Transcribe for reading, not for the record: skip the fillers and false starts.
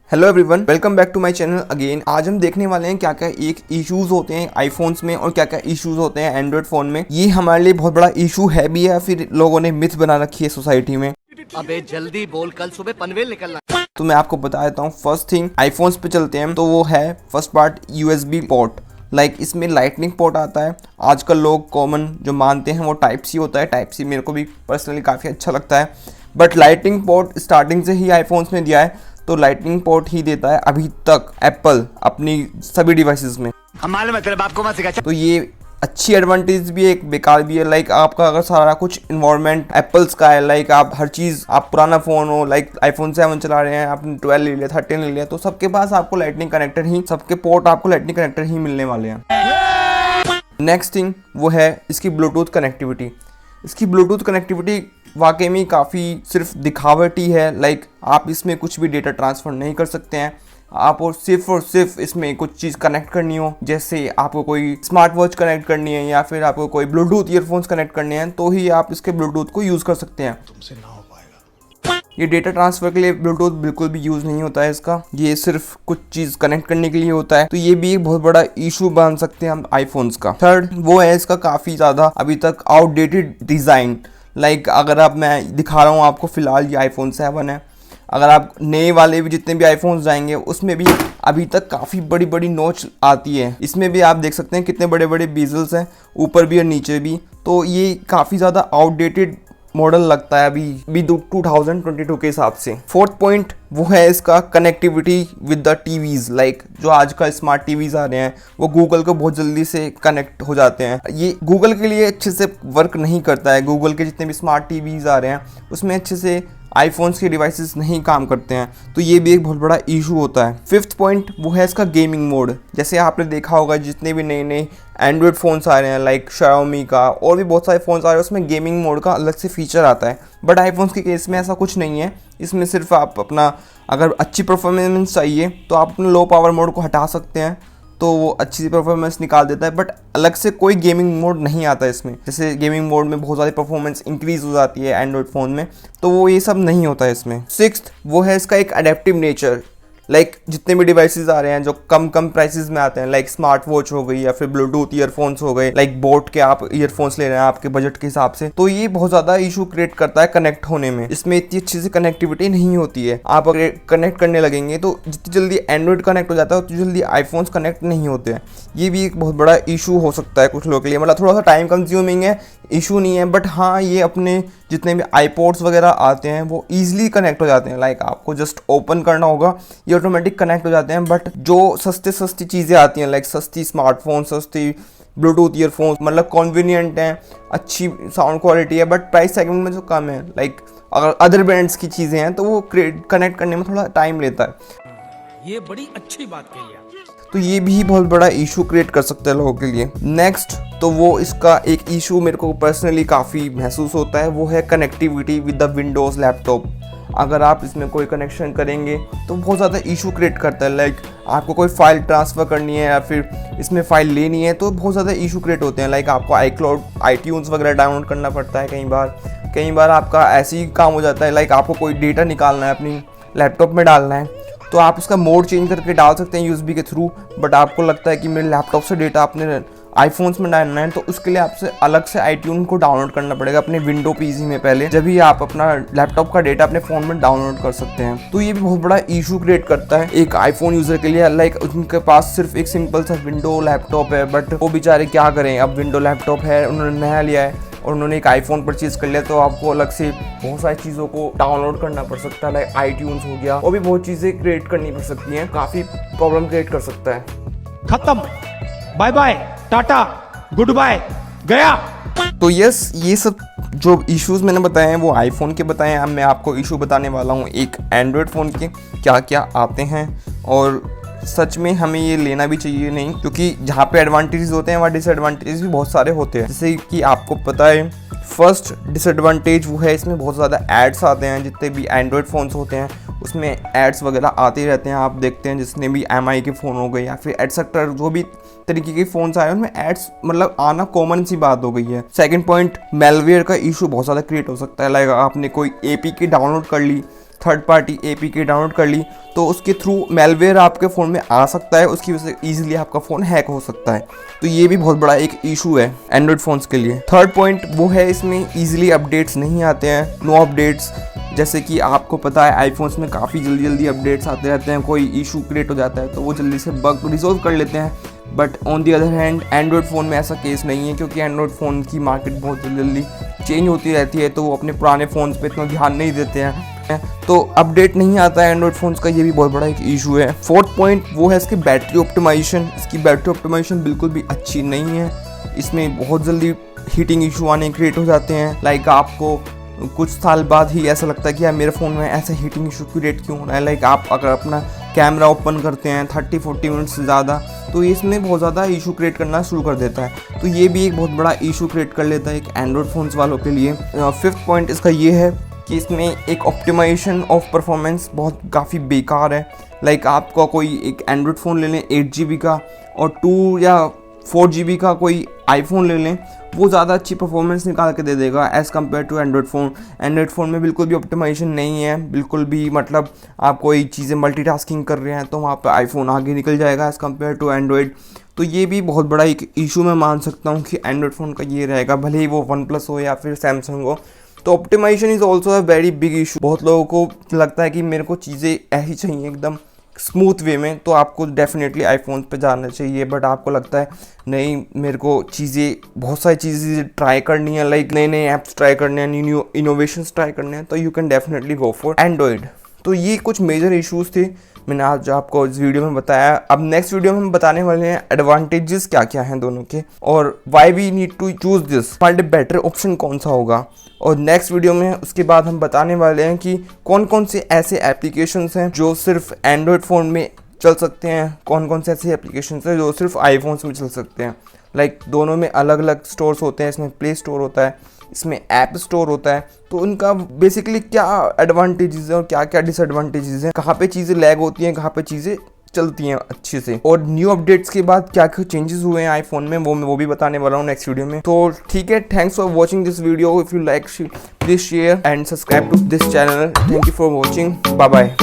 Hello everyone, welcome back to my channel again. आज हम देखने वाले हैं क्या क्या एक इश्यूज होते हैं आईफोन्स में और क्या क्या इश्यूज होते हैं एंड्रॉइड फोन में। ये हमारे लिए बहुत बड़ा इशू है भी है, फिर लोगों ने मिथ बना रखी है सोसाइटी में। अबे जल्दी बोल, कल सुबह पनवेल निकलना। तो मैं आपको बता देता हूँ। फर्स्ट थिंग, आईफोन्स पे चलते हैं तो वो है फर्स्ट पार्ट यूएसबी पोर्ट। इसमें लाइटनिंग पोर्ट आता है। आजकल लोग कॉमन जो मानते हैं वो टाइप सी होता है। टाइप सी मेरे को भी पर्सनली काफ़ी अच्छा लगता है, बट लाइटनिंग पोर्ट स्टार्टिंग से ही आईफोन्स में दिया है, तो लाइटनिंग पोर्ट ही देता है अभी तक एप्पल अपनी सभी डिवाइसेस में। मालूम है तेरे बाप को मत सिखा। तो ये अच्छी एडवांटेज भी है, एक बेकार भी है। आपका अगर सारा कुछ इन्वायरमेंट एप्पल्स का है, आप हर चीज़, आप पुराना फ़ोन हो, आईफोन 7 चला रहे हैं, आपने 12 ले लिया, 13 ले लिया, तो सबके पास आपको लाइटनिंग कनेक्टर ही, सबके पोर्ट आपको लाइटनिंग कनेक्टर ही मिलने वाले हैं। नेक्स्ट थिंग वो है इसकी ब्लूटूथ कनेक्टिविटी। इसकी ब्लूटूथ कनेक्टिविटी वाकई में काफ़ी सिर्फ दिखावटी है। आप इसमें कुछ भी डेटा ट्रांसफ़र नहीं कर सकते हैं। आप और सिर्फ इसमें कुछ चीज़ कनेक्ट करनी हो, जैसे आपको कोई स्मार्ट वॉच कनेक्ट करनी है या फिर आपको कोई ब्लूटूथ ईयरफोन्स कनेक्ट करने हैं, तो ही आप इसके ब्लूटूथ को यूज़ कर सकते हैं। तुमसे ना हो पाएगा। ये डेटा ट्रांसफ़र के लिए ब्लूटूथ बिल्कुल भी यूज़ नहीं होता है इसका। ये सिर्फ कुछ चीज़ कनेक्ट करने के लिए होता है, तो ये भी एक बहुत बड़ा इशू बन सकते हैं हम आईफोन्स का। थर्ड वो है इसका काफ़ी ज़्यादा अभी तक आउटडेटेड डिज़ाइन। अगर आप, मैं दिखा रहा हूँ आपको फ़िलहाल, ये आईफोन 7 है। अगर आप नए वाले भी जितने भी आईफोन्स जाएंगे उसमें भी अभी तक काफ़ी बड़ी बड़ी नोच आती है। इसमें भी आप देख सकते हैं कितने बड़े बड़े बीजल्स हैं, ऊपर भी और नीचे भी। तो ये काफ़ी ज़्यादा आउटडेटेड मॉडल लगता है अभी 2022 के हिसाब से। फोर्थ पॉइंट वो है इसका कनेक्टिविटी विद द टीवीज़। जो आज का स्मार्ट टीवीज़ आ रहे हैं वो गूगल को बहुत जल्दी से कनेक्ट हो जाते हैं। ये गूगल के लिए अच्छे से वर्क नहीं करता है। गूगल के जितने भी स्मार्ट टीवीज़ आ रहे हैं उसमें अच्छे से आईफोन्स के डिवाइसेस नहीं काम करते हैं, तो ये भी एक बहुत बड़ा इशू होता है। फिफ्थ पॉइंट वो है इसका गेमिंग मोड। जैसे आपने देखा होगा जितने भी नए नए एंड्रॉयड फ़ोन्स आ रहे हैं, Xiaomi का और भी बहुत सारे फ़ोन्स आ रहे हैं, उसमें गेमिंग मोड का अलग से फीचर आता है। बट आईफोन्स के केस में ऐसा कुछ नहीं है। इसमें सिर्फ आप अपना, अगर अच्छी परफॉर्मेंस चाहिए तो आप अपने लो पावर मोड को हटा सकते हैं, तो वो अच्छी सी परफॉर्मेंस निकाल देता है। बट अलग से कोई गेमिंग मोड नहीं आता इसमें। जैसे गेमिंग मोड में बहुत सारी परफॉर्मेंस इंक्रीज हो जाती है एंड्रॉयड फ़ोन में, तो वो ये सब नहीं होता है इसमें। सिक्स्थ वो है इसका एक अडेप्टिव नेचर। जितने भी डिवाइसेस आ रहे हैं जो कम प्राइसेस में आते हैं, स्मार्ट वॉच हो गई या फिर ब्लूटूथ ईयरफोन्स हो गए, बोट के आप ईयरफोन्स ले रहे हैं आपके बजट के हिसाब से, तो ये बहुत ज़्यादा इशू क्रिएट करता है कनेक्ट होने में। इसमें इतनी अच्छी सी कनेक्टिविटी नहीं होती है। आप अगर कनेक्ट करने लगेंगे तो जितनी जल्दी एंड्रॉयड कनेक्ट हो जाता है उतनी जल्दी आईफोन्स कनेक्ट नहीं होते हैं। ये भी एक बहुत बड़ा इशू हो सकता है कुछ लोगों के लिए। थोड़ा सा टाइम कंज्यूमिंग है, इशू नहीं है, बट हाँ ये अपने जितने भी आईपोड्स वगैरह आते हैं वो ईजिली कनेक्ट हो जाते हैं। आपको जस्ट ओपन करना होगा, ये ऑटोमेटिक कनेक्ट हो जाते हैं। बट जो सस्ती चीज़ें आती हैं, सस्ती स्मार्टफोन, सस्ती ब्लूटूथ ईयरफोन्स, कॉन्वीनियंट हैं, अच्छी साउंड क्वालिटी है, बट प्राइस सेगमेंट में जो कम है, अगर अदर ब्रांड्स की चीज़ें हैं तो वो कनेक्ट करने में थोड़ा टाइम लेता है। ये बड़ी अच्छी बात कही है। तो ये भी बहुत बड़ा इशू क्रिएट कर सकता है लोगों के लिए। नेक्स्ट तो वो इसका एक इशू मेरे को पर्सनली काफ़ी महसूस होता है, वो है connectivity with the Windows laptop. अगर आप इसमें कोई कनेक्शन करेंगे तो बहुत ज़्यादा इशू क्रिएट करता है। आपको कोई फाइल ट्रांसफ़र करनी है या फिर इसमें फ़ाइल लेनी है तो बहुत ज़्यादा इशू क्रिएट होते हैं। आपको iCloud, iTunes वगैरह डाउनलोड करना पड़ता है। कई बार आपका ऐसे ही काम हो जाता है, आपको कोई डेटा निकालना है, अपनी लैपटॉप में डालना है, तो आप उसका मोड चेंज करके डाल सकते हैं यूएसबी के थ्रू। बट आपको लगता है कि मेरे लैपटॉप से डेटा अपने आईफोन्स में डालना है, तो उसके लिए आपसे अलग से iTunes को डाउनलोड करना पड़ेगा अपने विंडो पीसी में पहले, जब ही आप अपना लैपटॉप का डेटा अपने फ़ोन में डाउनलोड कर सकते हैं। तो ये भी बहुत बड़ा इशू क्रिएट करता है एक आईफोन यूज़र के लिए। उनके पास सिर्फ एक सिंपल सा विंडो लैपटॉप है, बट वो बेचारे क्या करें। अब विंडो लैपटॉप है, उन्होंने नया लिया है और उन्होंने एक आईफोन परचेज़ कर लिया, तो आपको अलग से बहुत सारी चीज़ों को डाउनलोड करना पड़ सकता है। iTunes हो गया, वो भी बहुत चीज़ें क्रिएट करनी पड़ सकती हैं, काफ़ी प्रॉब्लम क्रिएट कर सकता है। खत्म, bye bye, tata, goodbye, गया। तो यस, ये सब जो इश्यूज मैंने बताए हैं वो आईफोन के बताए हैं। अब मैं आपको इशू बताने वाला हूँ एक एंड्रॉयड फ़ोन के क्या क्या आते हैं, और सच में हमें ये लेना भी चाहिए नहीं, क्योंकि जहाँ पे एडवांटेजेस होते हैं वहाँ डिसएडवांटेजेस भी बहुत सारे होते हैं। जैसे कि आपको पता है, फर्स्ट डिसएडवांटेज वो है इसमें बहुत ज़्यादा एड्स आते हैं। जितने भी एंड्रॉयड फ़ोन्स होते हैं उसमें एड्स वगैरह आते ही रहते हैं। आप देखते हैं जितने भी MI के फ़ोन हो गए या फिर एटसेट्रा जो भी तरीके के फ़ोन्स आए उनमें एड्स आना कॉमन सी बात हो गई है। सेकंड पॉइंट, मेलवेयर का इशू बहुत ज़्यादा क्रिएट हो सकता है। आपने कोई APK डाउनलोड कर ली, थर्ड पार्टी APK डाउनलोड कर ली तो उसके थ्रू मेलवेयर आपके फ़ोन में आ सकता है, उसकी वजह से ईजिली आपका फ़ोन हैक हो सकता है। तो ये भी बहुत बड़ा एक इशू है एंड्रॉयड फ़ोन्स के लिए। थर्ड पॉइंट वो है इसमें ईजिली अपडेट्स नहीं आते हैं, नो अपडेट्स। जैसे कि आपको पता है आईफोन्स में काफ़ी जल्दी अपडेट्स आते रहते हैं, कोई इशू क्रिएट हो जाता है तो वो जल्दी से बग रिजोल्व कर लेते हैं। But on the other hand Android phone में ऐसा केस नहीं है, क्योंकि एंड्रॉयड फ़ोन की मार्केट बहुत जल्दी चेंज होती रहती है, तो वो अपने पुराने फ़ोन्स पे इतना ध्यान नहीं देते हैं, तो अपडेट नहीं आता है एंड्रॉयड फ़ोन्स का। ये भी बहुत बड़ा एक इशू है। फोर्थ पॉइंट वो है इसकी बैटरी ऑप्टिमाइजेशन। इसकी बैटरी ऑप्टिमाइजेशन बिल्कुल भी अच्छी नहीं है। इसमें बहुत जल्दी हीटिंग इशू आने क्रिएट हो जाते हैं। लाइक आपको कुछ साल बाद ही ऐसा लगता है कि यार मेरे फ़ोन में ऐसा हीटिंग इशू क्रिएट क्यों हो रहा है। लाइक आप अगर अपना कैमरा ओपन करते हैं 30-40 मिनट से ज़्यादा, तो इसमें बहुत ज़्यादा इशू क्रिएट करना शुरू कर देता है। तो ये भी एक बहुत बड़ा इशू क्रिएट कर लेता है एक एंड्रॉयड फ़ोन्स वालों के लिए। फिफ्थ पॉइंट इसका ये है कि इसमें एक ऑप्टिमाइजेशन ऑफ परफॉर्मेंस बहुत काफ़ी बेकार है। लाइक आपका कोई एक एंड्रॉयड फ़ोन ले लें 8 GB का और 2 या 4 GB का कोई आईफोन ले लें, वो ज़्यादा अच्छी परफॉर्मेंस निकाल के दे देगा as compare to Android phone. Android phone में बिल्कुल भी ऑप्टिमाइजेशन नहीं है, बिल्कुल भी। मतलब आप कोई चीज़ें मल्टीटास्किंग कर रहे हैं तो वहाँ पे आईफोन आगे निकल जाएगा एज़ कम्पेयर टू एंड्रॉयड। तो ये भी बहुत बड़ा एक इशू मैं मान सकता हूँ कि एंड्रॉयड फ़ोन का ये रहेगा, भले ही वो OnePlus हो या फिर सैमसंग हो। तो optimisation is also a very big issue. बहुत लोगों को लगता है कि मेरे को चीज़ें ऐसी चाहिए एकदम स्मूथ वे में, तो आपको डेफिनेटली आईफोन पे जाना चाहिए। बट आपको लगता है नहीं, मेरे को बहुत सारी चीज़ें ट्राई करनी है, लाइक नए ऐप्स ट्राई करने हैं, न्यू इनोवेशंस ट्राई करने हैं, तो you can definitely go for Android. तो ये कुछ मेजर इश्यूज थे मैंने आज आपको इस वीडियो में बताया। अब नेक्स्ट वीडियो में हम बताने वाले हैं एडवांटेजेस क्या क्या हैं दोनों के, और why we need to choose this, find a better option कौन सा होगा। और नेक्स्ट वीडियो में उसके बाद हम बताने वाले हैं कि कौन कौन से ऐसे एप्लीकेशंस हैं जो सिर्फ एंड्रॉयड फ़ोन में चल सकते हैं, कौन कौन से ऐसे एप्लीकेशंस हैं जो सिर्फ आईफोन्स में चल सकते हैं। लाइक दोनों में अलग अलग स्टोर्स होते हैं, इसमें प्ले स्टोर होता है, इसमें ऐप स्टोर होता है। तो उनका बेसिकली क्या एडवांटेजेस हैं और क्या क्या डिसएडवांटेजेस हैं, कहाँ पे चीज़ें लैग होती हैं, कहाँ पे चीज़ें चलती हैं अच्छे से, और न्यू अपडेट्स के बाद क्या क्या चेंजेस हुए हैं आईफोन में, वो भी बताने वाला हूँ नेक्स्ट वीडियो में। तो ठीक है, thanks for watching this video. If you like please share and subscribe to this channel. Thank you for watching, bye bye.